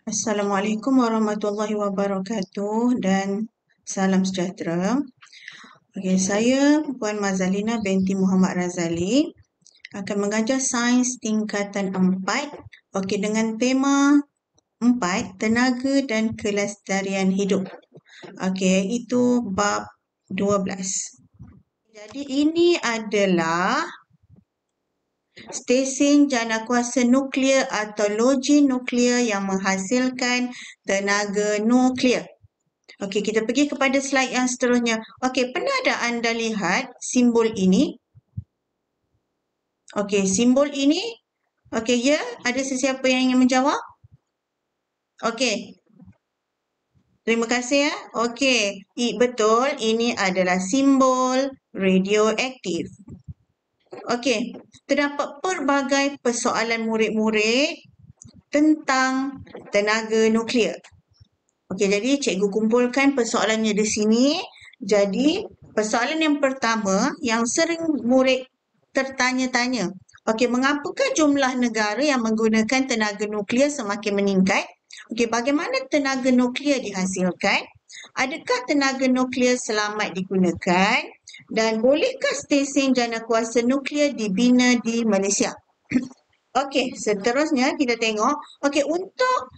Assalamualaikum warahmatullahi wabarakatuh dan salam sejahtera. Okey, saya Puan Mazalina binti Muhammad Razali akan mengajar sains tingkatan 4. Okey, dengan tema 4, tenaga dan kelestarian hidup. Okey, itu bab 12. Jadi ini adalah stesen janakuasa nuklear atau loji nuklear yang menghasilkan tenaga nuklear. Okey, kita pergi kepada slide yang seterusnya. Okey, pernah tak anda lihat simbol ini? Okey, simbol ini. Okey, ya, ada sesiapa yang ingin menjawab? Okey. Terima kasih ya. Okey, betul, ini adalah simbol radioaktif. Okey, terdapat pelbagai persoalan murid-murid tentang tenaga nuklear. Okey, jadi cikgu kumpulkan persoalannya di sini. Jadi, persoalan yang pertama yang sering murid tertanya-tanya. Okey, mengapakah jumlah negara yang menggunakan tenaga nuklear semakin meningkat? Okey, bagaimana tenaga nuklear dihasilkan? Adakah tenaga nuklear selamat digunakan? Dan bolehkah stesen janakuasa nuklear dibina di Malaysia? Okey, seterusnya kita tengok. Okey, untuk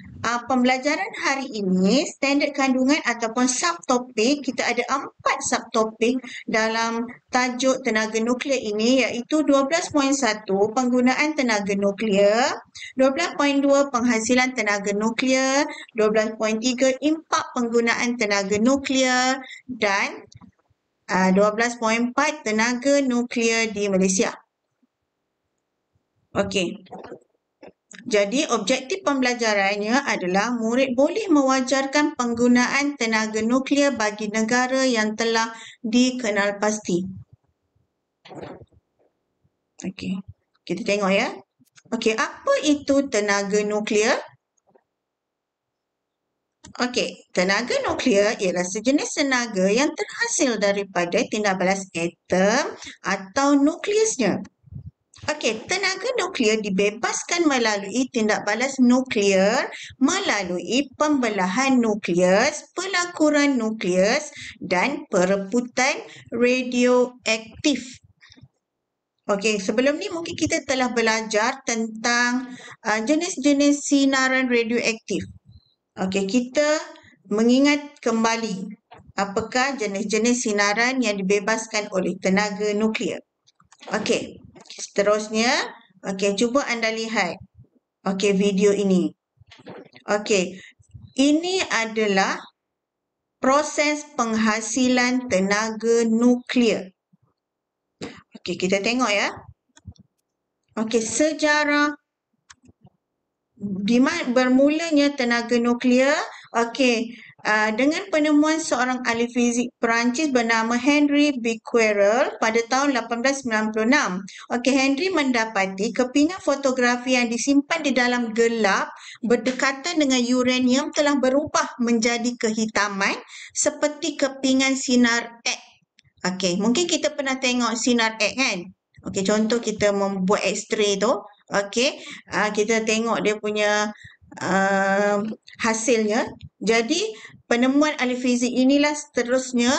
pembelajaran hari ini, standard kandungan ataupun subtopik, kita ada 4 subtopik dalam tajuk tenaga nuklear ini, iaitu 12.1 penggunaan tenaga nuklear, 12.2 penghasilan tenaga nuklear, 12.3 impak penggunaan tenaga nuklear dan 12.4 tenaga nuklear di Malaysia. Okey. Jadi, objektif pembelajarannya adalah murid boleh mewajarkan penggunaan tenaga nuklear bagi negara yang telah dikenal pasti. Okey. Kita tengok ya. Okey, apa itu tenaga nuklear? Okey, tenaga nuklear ialah sejenis tenaga yang terhasil daripada tindak balas atom atau nukleusnya. Okey, tenaga nuklear dibebaskan melalui tindak balas nuklear melalui pembelahan nukleus, pelakuran nukleus dan perebutan radioaktif. Okey, sebelum ni mungkin kita telah belajar tentang jenis-jenis sinaran radioaktif. Okey, kita mengingat kembali apakah jenis-jenis sinaran yang dibebaskan oleh tenaga nuklear. Okey, seterusnya, okey, cuba anda lihat. Okey, video ini. Okey, ini adalah proses penghasilan tenaga nuklear. Okey, kita tengok ya. Okey, sejarah di mana bermulanya tenaga nuklear. Okey, dengan penemuan seorang ahli fizik Perancis bernama Henry Becquerel pada tahun 1896. Okey, Henry mendapati kepingan fotografi yang disimpan di dalam gelap berdekatan dengan uranium telah berubah menjadi kehitaman seperti kepingan sinar X. Okey, mungkin kita pernah tengok sinar X kan? Okey, contoh kita membuat X-ray tu. Okey, kita tengok dia punya hasilnya. Jadi, penemuan ahli fizik inilah seterusnya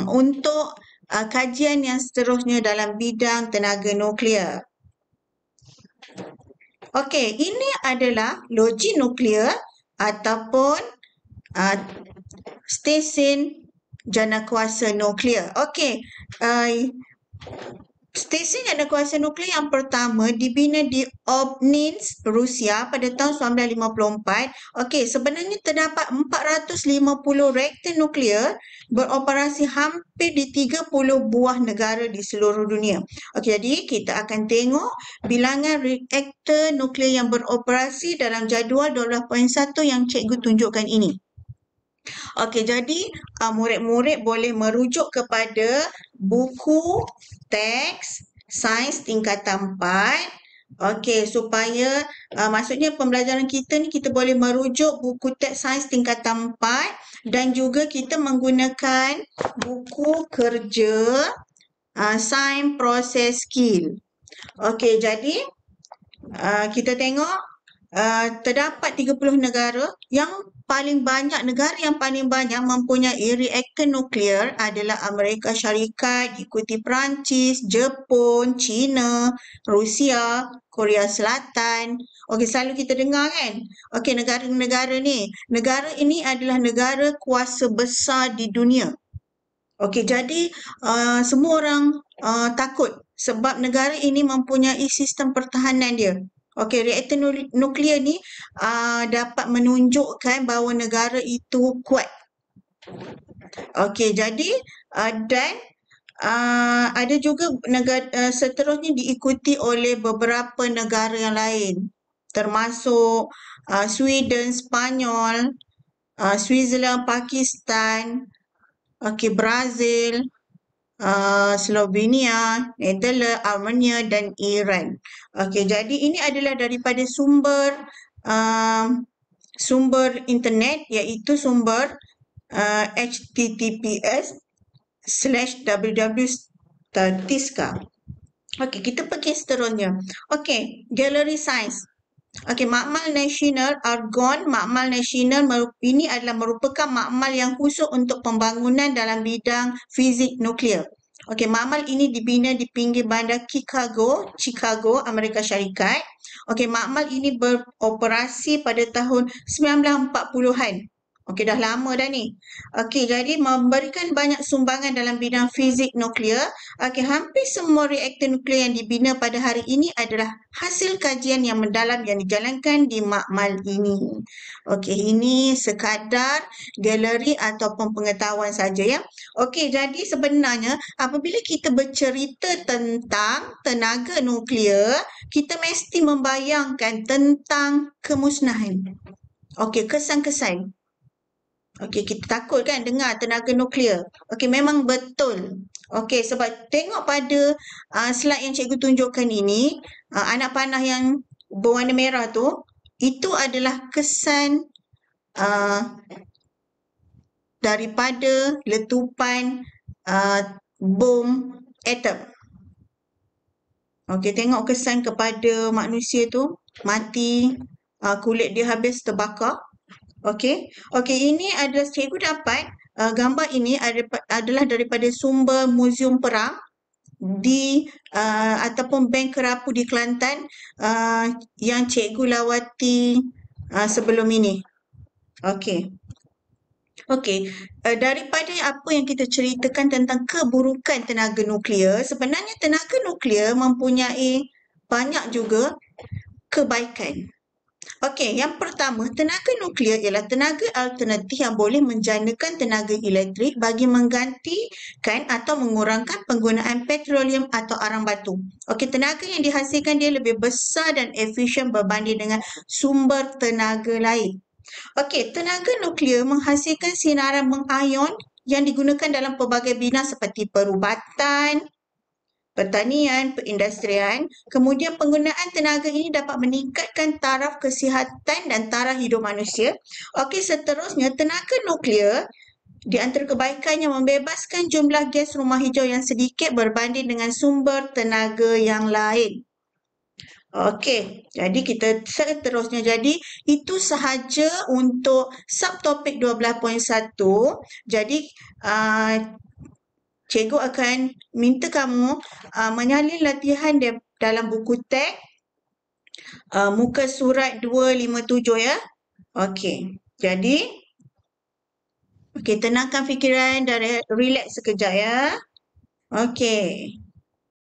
untuk kajian yang seterusnya dalam bidang tenaga nuklear. Okey, ini adalah loji nuklear ataupun stesen janakuasa nuklear. Okey, stesen janakuasa nuklear yang pertama dibina di Obninsk, Rusia pada tahun 1954. Okey, sebenarnya terdapat 450 reaktor nuklear beroperasi hampir di 30 buah negara di seluruh dunia. Okey, jadi kita akan tengok bilangan reaktor nuklear yang beroperasi dalam jadual 12.1 yang cikgu tunjukkan ini. Okey, jadi murid-murid boleh merujuk kepada buku teks sains tingkatan 4. Okey, supaya maksudnya pembelajaran kita ni kita boleh merujuk buku teks sains tingkatan 4 dan juga kita menggunakan buku kerja sains proses skill. Okey, jadi kita tengok terdapat 30 negara. Yang negara yang paling banyak mempunyai reaktor nuklear adalah Amerika Syarikat, diikuti Perancis, Jepun, China, Rusia, Korea Selatan. Okey, selalu kita dengar kan? Okey, negara-negara ni. Negara ini adalah negara kuasa besar di dunia. Okey, jadi semua orang takut sebab negara ini mempunyai sistem pertahanan dia. Okey, reaktor nuklear ni dapat menunjukkan bahawa negara itu kuat. Okey, jadi dan ada juga negara seterusnya diikuti oleh beberapa negara yang lain, termasuk Sweden, Spanyol, Switzerland, Pakistan, okey, Brazil, Slovenia, Netherlands, Armenia dan Iran. Okey, jadi ini adalah daripada sumber internet, iaitu sumber https://www.tiska. Okey, kita pergi seterusnya. Okey, galeri sains. Okey, makmal nasional Argonne, makmal nasional ini adalah merupakan makmal yang khusus untuk pembangunan dalam bidang fizik nuklear. Okey, makmal ini dibina di pinggir bandar Chicago, Amerika Syarikat. Okey, makmal ini beroperasi pada tahun 1940-an. Okey, dah lama dah ni. Okey, jadi memberikan banyak sumbangan dalam bidang fizik nuklear. Okey, hampir semua reaktor nuklear yang dibina pada hari ini adalah hasil kajian yang mendalam yang dijalankan di makmal ini. Okey, ini sekadar galeri ataupun pengetahuan saja ya. Okey, jadi sebenarnya apabila kita bercerita tentang tenaga nuklear, kita mesti membayangkan tentang kemusnahan. Okey, kesan-kesan. Okey, kita takut kan dengar tenaga nuklear. Okey, memang betul. Okey, sebab tengok pada slide yang cikgu tunjukkan ini, anak panah yang berwarna merah tu, itu adalah kesan daripada letupan bom atom. Okey, tengok kesan kepada manusia tu, mati, kulit dia habis terbakar. Okey, ini adalah cikgu dapat gambar ini adalah daripada sumber Muzium Perang di ataupun Bank Kerapu di Kelantan yang cikgu lawati sebelum ini. Okey. Daripada apa yang kita ceritakan tentang keburukan tenaga nuklear, sebenarnya tenaga nuklear mempunyai banyak juga kebaikan. Okey, yang pertama, tenaga nuklear ialah tenaga alternatif yang boleh menjanakan tenaga elektrik bagi menggantikan atau mengurangkan penggunaan petroleum atau arang batu. Okey, tenaga yang dihasilkan dia lebih besar dan efisien berbanding dengan sumber tenaga lain. Okey, tenaga nuklear menghasilkan sinaran mengayon yang digunakan dalam pelbagai bidang seperti perubatan, pertanian, perindustrian. Kemudian penggunaan tenaga ini dapat meningkatkan taraf kesihatan dan taraf hidup manusia. Okey, seterusnya tenaga nuklear di antara kebaikannya membebaskan jumlah gas rumah hijau yang sedikit berbanding dengan sumber tenaga yang lain. Okey, jadi kita seterusnya. Jadi itu sahaja untuk subtopik 12.1. Jadi cikgu akan minta kamu menyalin latihan dalam buku teks muka surat 257 ya. Okey. Jadi tenangkan fikiran dan relax sekejap ya. Okey.